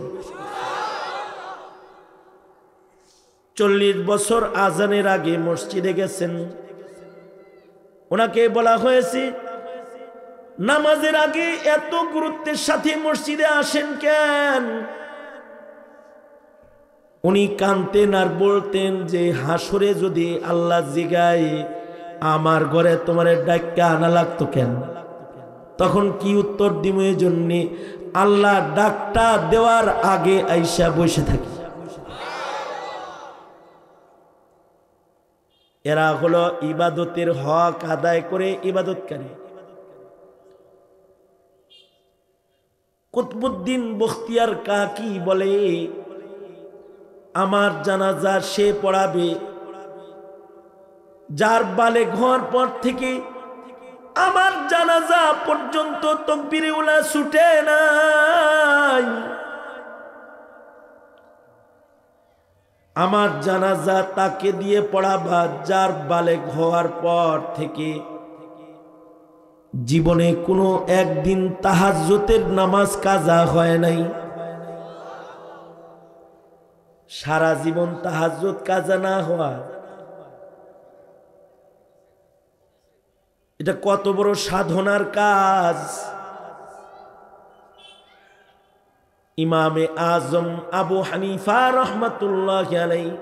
A: 40 বছর আজানের আগে মসজিদে গেছেন। ওনাকে বলা হয়েছে, নামাজের আগে এত গুরুত্বের সাথে মসজিদে আসেন কেন? উনি কাঁদতেন আর বলতেন যে হাসরে যদি আল্লাহ জিগায় আমার ঘরে তোমার ডাক্কা আনা লাগতো কেন? তখন কি উত্তর দিব? এই জন্যে আল্লাহ ডাকটা দেওয়ার আগে আইসা বসে থাকি। এরা হলো ইবাদতের হক আদায় করে ইবাদতকারী। কুতবুদ্দিন বখতিয়ার কাকি বলে, আমার জানাজা সে পড়াবে যার বালেগ হওয়ার পর থেকে আমার জানাজা পর্যন্ত তাকবীরে উলা ছুটে নাই। আমার জানাজা তাকে দিয়ে পড়াবা যার বালেগ হওয়ার পর থেকে জীবনে কোনো একদিন তাহাজ্জুদের নামাজ কাজা হয় নাই। সারা জীবন তাহাজ্জুদ কাজা না হওয়া এটা কত বড় সাধনার কাজ। ইমামে আজম আবু হানিফা রাহমাতুল্লাহি আলাইহি,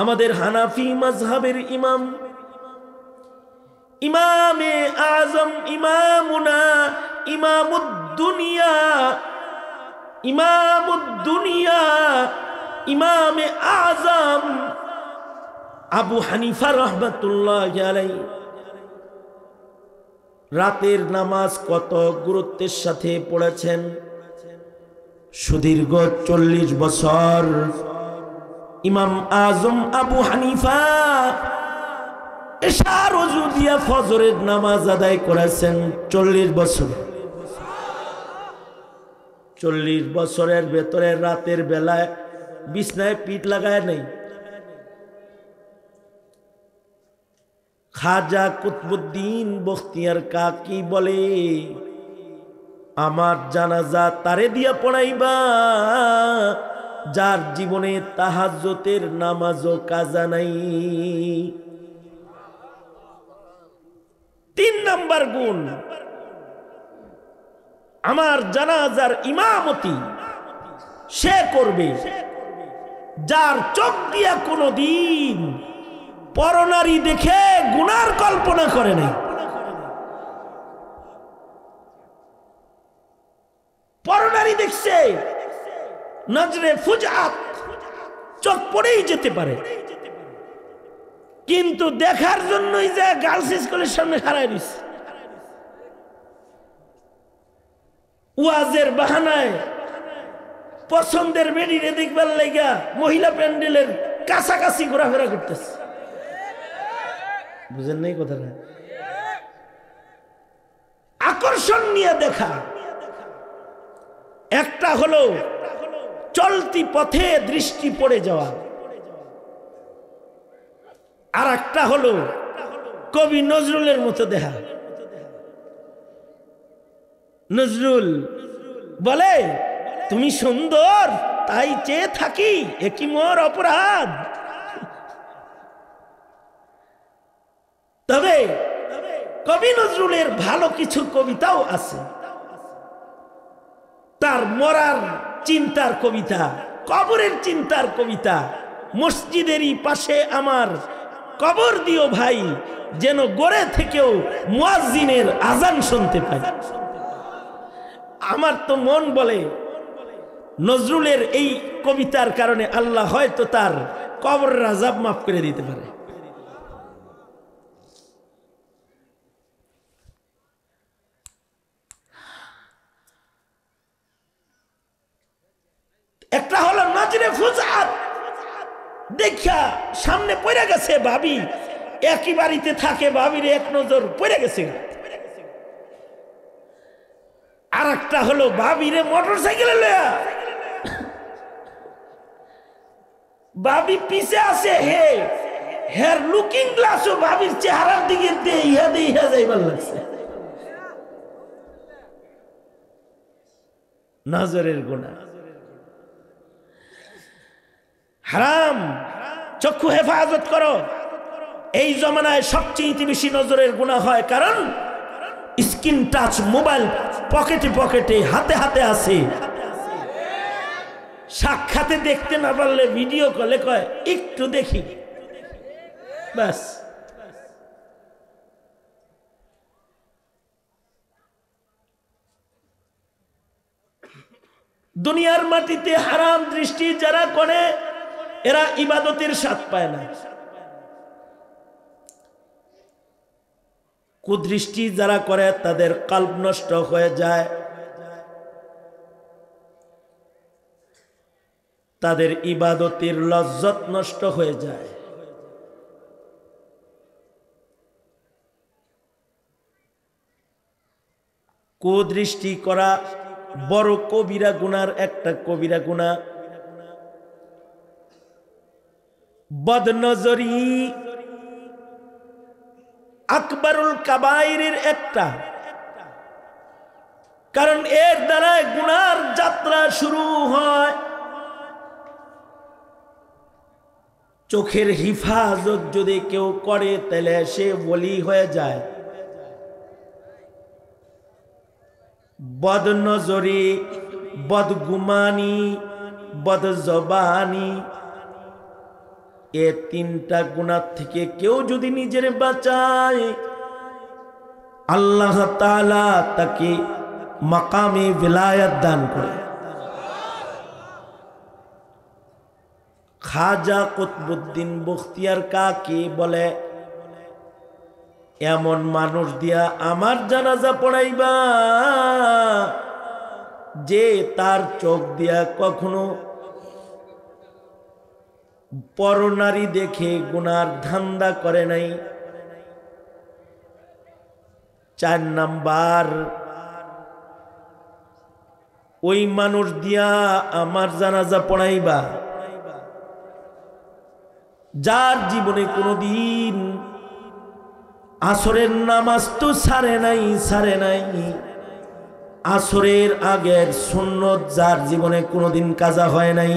A: আমাদের হানাফি মাযহাবের ইমাম, ইমামে আজম, ইমামুনা, ইমামুদ্দুনিয়া, ইমামুদ্দুনিয়া, ইমামে আজম আবু হানিফা রাহমাতুল্লাহি আলাইহি রাতের নামাজ কত গুরুত্বের সাথে পড়েছেন। সুদীর্ঘ 40 বছর ইমাম আজম আবু হানিফা এশার ওযু দিয়া ফজরের নামাজ আদায় করেছেন 40 বছর। 40 বছরের ভেতরে রাতের বেলায় বিছনায় পিঠ লাগায় নাই। খাজা কুতবুদ্দিন বখতিয়ার কাকি বলে, আমার জানাজা তারে দিয়া পড়াইবা যার জীবনে তাহাজ্জুদের নামাজও কাজা নাই। 3 নাম্বার গুণ, আমার জানাজার ইমামতি সে করবে যার চোখ দিয়া কোনদিন পরনারী দেখে গুনার কল্পনা করে নাই। পরনারী দেখছে, নজরে ফুজআত, চোখ পড়েই যেতে পারে, কিন্তু দেখার জন্যই যে গার্লস স্কুলের সামনে খাড়ায় দিচ্ছে, ওয়াজের বাহানায় পছন্দের বেডিরে দেখবার লাগা মহিলা প্যান্ডেলের কাছাকাছি ঘোরাফেরা করতেছে। বুঝেন নাই কথাটা? আকর্ষণ নিয়ে দেখা। একটা হলো চলতি পথে দৃষ্টি পড়ে যাওয়া, আর একটা হলো কবি নজরুলের মতো দেখা। নজরুল বলে, তুমি সুন্দর তাই চেয়ে থাকি, একই মোর অপরাধ। তবে কবি নজরুলের ভালো কিছু কবিতাও আছে। তার মরার চিন্তার কবিতা, কবরের চিন্তার কবিতা, মসজিদেরই পাশে আমার কবর দিও ভাই, যেন গড়ে থেকেও মুয়াজ্জিনের আজান শুনতে পাই। আমার তো মন বলে নজরুলের এই কবিতার কারণে আল্লাহ হয়তো তার কবরের আযাব মাফ করে দিতে পারে। একটা হলো নজরে ফুজআত, দেখা সামনে পড়ে গেছে ভাবি, একই বাড়িতে থাকে, ভাবির এক নজর পড়ে গেছে। আর একটা হলো ভাবিরে মোটরসাইকেলে লয়া, ভাবি পিছে আছে, হের লুকিং গ্লাসও ভাবির চেহারার দিকে ইহা যাইবার লাগছে। নজরের গুনাহ হারাম। চক্ষু হেফাজত করো। এই জমানায় সবচেয়ে বেশি নজরের গুনাহ হয়, কারণ স্ক্রিন টাচ মোবাইল পকেটে পকেটে হাতে হাতে আছে। সাক্ষাতে দেখতে না পারলে ভিডিও কলে কয় একটু দেখি, ব্যাস। দুনিয়ার মাটিতে হারাম দৃষ্টি যারা করে এরা ইবাদতের স্বাদ পায় না। কুদৃষ্টি যারা করে তাদের কল্প নষ্ট হয়ে যায়, তাদের ইবাদতের লজ্জত নষ্ট হয়ে যায়। কুদৃষ্টি করা বড় কবিরা গুনার একটা কবিরা গুনাহ। বদনজরি আকবরুল কাবাইরের একটা, কারণ এর দ্বারা গুনার যাত্রা শুরু হয়। চোখের হিফাজত যদি কেউ করে তাহলে সে ওলি হয়ে যায়। বদনজরি, বদগুমানি, বদজবানি, এ তিনটা গুনাহ থেকে কেউ যদি নিজের বাঁচায়, আল্লাহ তাআলা তাকে মাকামে ভিলায়াত দান করে। খাজা কুতবুদ্দিন বখতিয়ার কাকে বলে? এমন মানুষ দিয়া আমার জানাজা পড়াইবা যে তার চোখ দিয়া কখনো পরনারী দেখে গুনার ধান্দা করে নাই। 4 নাম্বার, ওই মানুষ দিয়া আমার জানাজা পড়াইবা যার জীবনে কোনোদিন আসরের নামাজ তো ছাড়ে নাই, আসরের আগের সুন্নত যার জীবনে কোনোদিন কাজা হয় নাই।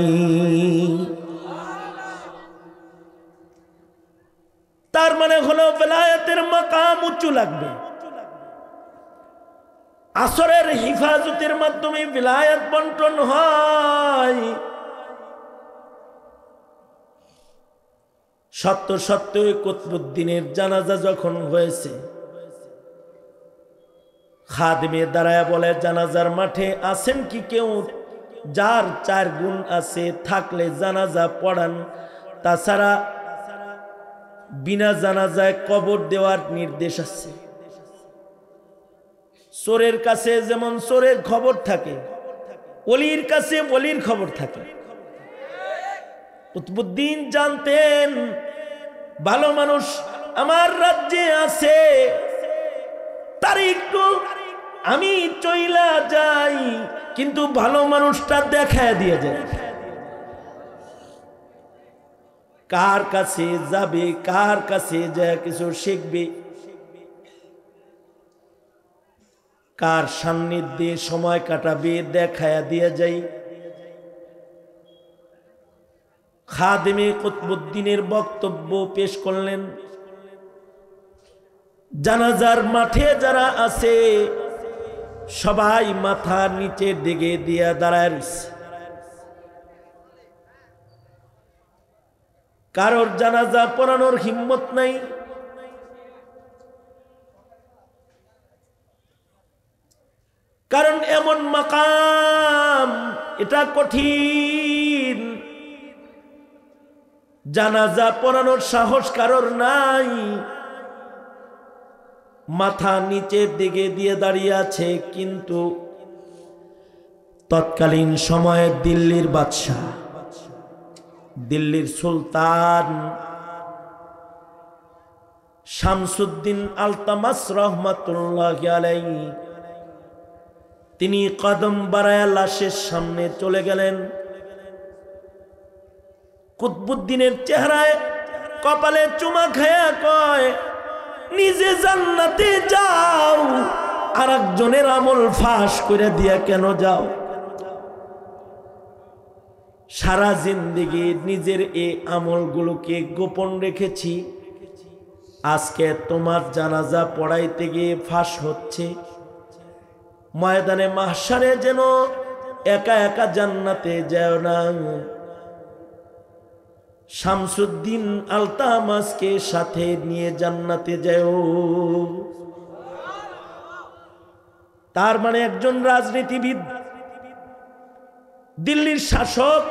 A: তার মানে হলো বেলায়েতের মাকাম উঁচু লাগবে। আসরের হিফাজতের মাধ্যমে বেলায়েত বন্টন হয়। সত্য কুতবুদ্দিনের জানাজা যখন হয়েছে, খাদেমে দাঁড়ায় বলে, জানাজার মাঠে আছেন কি কেউ যার 4 গুণ আছে? থাকলে জানাজা পড়ান, তাছাড়া বিনা জানাজায় কবর দেওয়ার নির্দেশ আছে। চোরের কাছে যেমন চোরের খবর থাকে, ওলির কাছে ওলির খবর থাকে। কুতবুদ্দিন জানতেন ভালো মানুষ আমার রাজ্যে আছে, তার একটু আমি চইলা যাই, কিন্তু ভালো মানুষটা দেখায় দিয়ে যায়। কার কাছে যাবে, কার কাছে যায় কিছু শিখবে, কার সান্নিধ্যে সময় কাটাবে দেখায় দিয়ে যাই। খাদেমে কুতবুদ্দিনের বক্তব্য পেশ করলেন, জানাজার মাঠে যারা আছে সবাই মাথা নিচের দিকে দিয়া দাঁড়ায় রয়েছে। কারোর জানাজা পড়ানোর হিম্মত নাই। কারণ এমন মাকাম, এটা কঠিন। জানাজা পড়ানোর সাহস কারোর নাই। মাথা নিচের দিকে দিয়ে দাঁড়িয়ে আছে, কিন্তু তৎকালীন সময়ে দিল্লির বাদশাহ, দিল্লির সুলতান শামসুদ্দিন আলতামাস রহমাতুল্লাহি আলাইহি, তিনি কদম বাড়ায়া লাশের সামনে চলে গেলেন। কুতবুদ্দিনের চেহারায় কপালে চুমা খায়া কয়, নিজে জান্নাতে যাও, আর একজনের আমল ফাঁস করে দিয়া কেন যাও? সারা জিন্দেগি নিজের এই আমলগুলোকে গোপন রেখেছি, আজকে তোমার জানাজা পড়াইতে গিয়ে ফাঁস হচ্ছে। ময়দানে মাহশারে যেন একা একা জান্নাতে যাও না, শামসুদ্দিন আলতামাসকে সাথে নিয়ে জান্নাতে যাও। তার মানে একজন রাজনীতিবিদ, দিল্লির শাসক,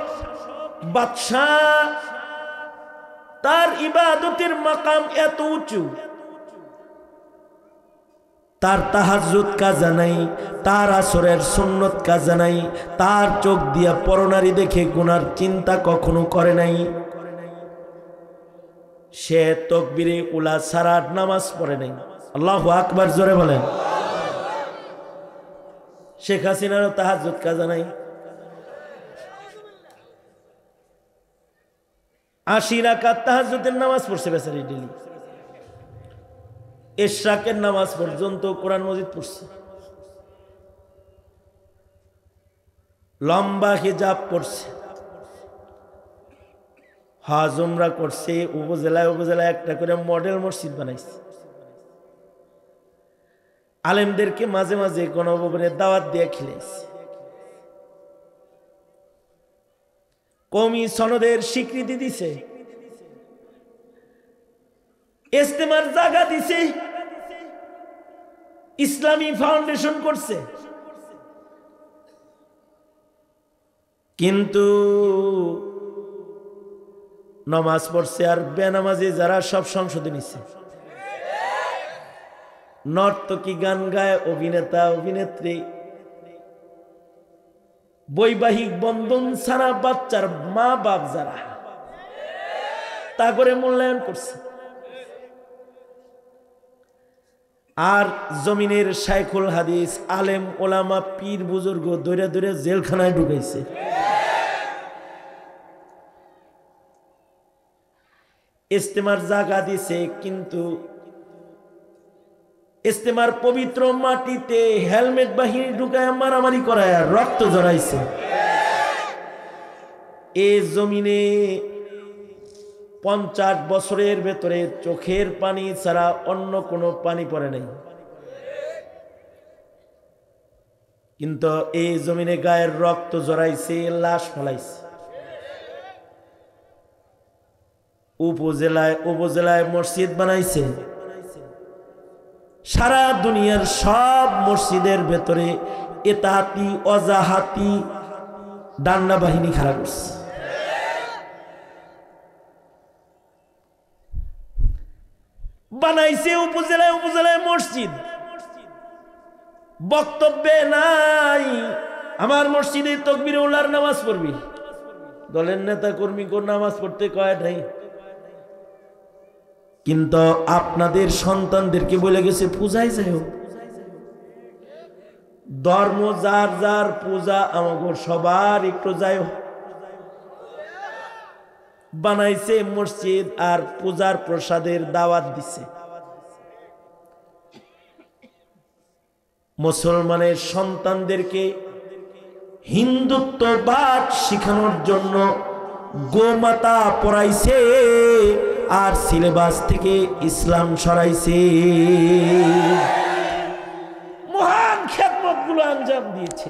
A: বাদশাহ, তার ইবাদতের মাকাম এত উঁচু, তার তাহাজ্জুদ কাজা নাই, তার আসরের সুন্নত কাজা নাই, তার চোখ দিয়া পরনারী দেখে গুনার চিন্তা কখনো করে নাই। সে তাকবীরে উলা ছাড়া নামাজ পড়ে নাই। আল্লাহু আকবার, জোরে বলেন। শেখ হাসিনারও তাহাজ্জুদ কাজা নাই। 80 রাকাত তাহাজ্জুদের নামাজ পড়ছে বেচারি ডেলি। ইশরাকের নামাজ পর্যন্ত কোরআন মজিদ পড়ছে। লম্বা হিজাব পড়ছে। হজ উমরা করছে, উপজেলায় উপজেলায় একটা করে মডেল মসজিদ বানাইছে। আলেমদেরকে মাঝে মাঝে গণভবনের দাওয়াত দিয়ে খিলাইছে। কওমি সনদের স্বীকৃতি দিছে, ইজতেমার জায়গা দিছে, ইসলামী ফাউন্ডেশন করছে। কিন্তু নামাজ পড়ছে আর বেনামাজি যারা সব সংসদে নিচ্ছে। নর্তকী, গান গায়, অভিনেতা অভিনেত্রী, বৈবাহিক বন্ধন ছাড়া বাচ্চার মা বাপ যারা, তা করে মূল্যায়ন করছে। আর জমিনের শাইখুল হাদিস, আলেম ওলামা, পীর বুজুর্গ দৌড়ে দৌড়ে জেলখানায় ঢুকাইছে। ইজতেমার জায়গা দিছে, কিন্তু ইজতেমার পবিত্র মাটিতে হেলমেট বাহিনী ঢুকায় মারামারি করায় রক্ত জড়াইছে। এই জমিনে 50 বছরের ভেতরে চোখের পানি ছাড়া অন্য কোনো পানি পড়ে নাই। কিন্তু এই জমিনে গায়ের রক্ত জড়াইছে, লাশ ফলাইছে। উপজেলায় উপজেলায় মসজিদ বানাইছে। সারা দুনিয়ার সব মসজিদের ভেতরে এতাহাতি অজাহাতি ডান্ডা বাহিনী খাড়া করছে। বানাইছে উপজেলায় উপজেলায় মসজিদ, বক্তব্যে নাই আমার মসজিদে তাকবীরে উলার নামাজ পড়বি। দলের নেতা কর্মী কোন নামাজ পড়তে কয় নাই, কিন্তু আপনাদের সন্তানদেরকে বলে গেছে পূজায় যাই হোক। ধর্ম যার যার, পূজা আমাদের সবার একটু যাই হোক। বানাইছে মসজিদ আর পূজার প্রসাদের দাওয়াত দিছে। মুসলমানের সন্তানদেরকে হিন্দুত্ববাদ শিখানোর জন্য গোমাতা পড়াইছে আর সিলেবাস থেকে ইসলাম সরাইছে। মহান খেদমত গুলো আঞ্জাম দিয়েছে।